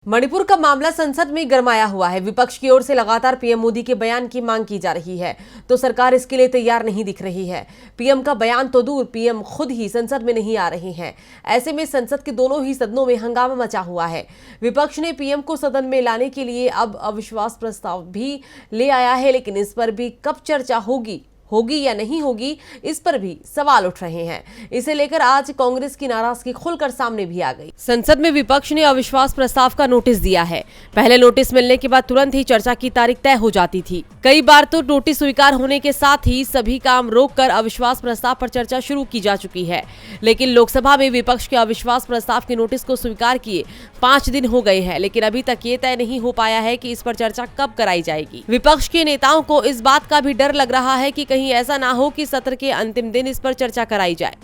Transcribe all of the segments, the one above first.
मणिपुर का मामला संसद में गरमाया हुआ है। विपक्ष की ओर से लगातार पीएम मोदी के बयान की मांग की जा रही है, तो सरकार इसके लिए तैयार नहीं दिख रही है। पीएम का बयान तो दूर, पीएम खुद ही संसद में नहीं आ रहे हैं। ऐसे में संसद के दोनों ही सदनों में हंगामा मचा हुआ है। विपक्ष ने पीएम को सदन में लाने के लिए अब अविश्वास प्रस्ताव भी ले आया है, लेकिन इस पर भी कब चर्चा होगी या नहीं होगी, इस पर भी सवाल उठ रहे हैं। इसे लेकर आज कांग्रेस की नाराजगी खुलकर सामने भी आ गई। संसद में विपक्ष ने अविश्वास प्रस्ताव का नोटिस दिया है। पहले नोटिस मिलने के बाद तुरंत ही चर्चा की तारीख तय हो जाती थी। कई बार तो नोटिस स्वीकार होने के साथ ही सभी काम रोककर अविश्वास प्रस्ताव पर चर्चा शुरू की जा चुकी है। लेकिन लोकसभा में विपक्ष के अविश्वास प्रस्ताव के नोटिस को स्वीकार किए 5 दिन हो गए हैं, लेकिन अभी तक ये तय नहीं हो पाया है कि इस पर चर्चा कब कराई जाएगी। विपक्ष के नेताओं को इस बात का भी डर लग रहा है कि कहीं ऐसा ना हो कि सत्र के अंतिम दिन इस पर चर्चा कराई जाए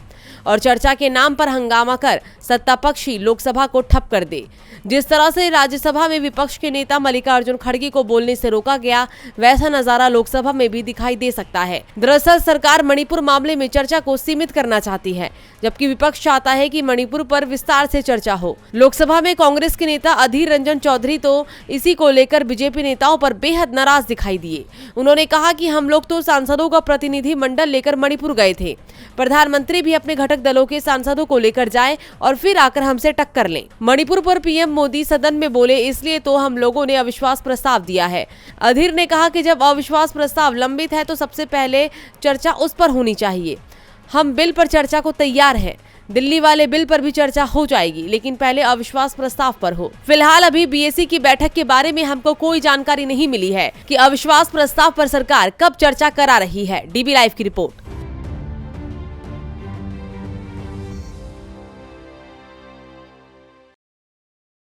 और चर्चा के नाम पर हंगामा कर सत्तापक्षी लोकसभा को ठप कर दे। जिस तरह से राज्यसभा में विपक्ष के नेता मल्लिकार्जुन खड़गे को बोलने से रोका गया, वैसा नजारा लोकसभा में भी दिखाई दे सकता है। दरअसल सरकार मणिपुर मामले में चर्चा को सीमित करना चाहती है, जबकि विपक्ष चाहता है कि मणिपुर पर विस्तार से चर्चा हो। लोकसभा में कांग्रेस के नेता अधीर रंजन चौधरी तो इसी को लेकर बीजेपी नेताओं पर बेहद नाराज दिखाई दिए। उन्होंने कहा कि हम लोग तो सांसदों का प्रतिनिधि मंडल लेकर मणिपुर गए थे, प्रधानमंत्री भी अपने घटक दलों के सांसदों को लेकर जाएं और फिर आकर हमसे टक्कर लें। मणिपुर पर पीएम मोदी सदन में बोले, इसलिए तो हम लोगों ने अविश्वास प्रस्ताव दिया है। अधीर ने कहा कि जब अविश्वास प्रस्ताव लंबित है तो सबसे पहले चर्चा उस पर होनी चाहिए। हम बिल पर चर्चा को तैयार हैं। दिल्ली वाले बिल पर भी चर्चा हो जाएगी, लेकिन पहले अविश्वास प्रस्ताव पर हो। फिलहाल अभी बीएसी की बैठक के बारे में हमको कोई जानकारी नहीं मिली है कि अविश्वास प्रस्ताव पर सरकार कब चर्चा करा रही है। डीबी लाइव की रिपोर्ट।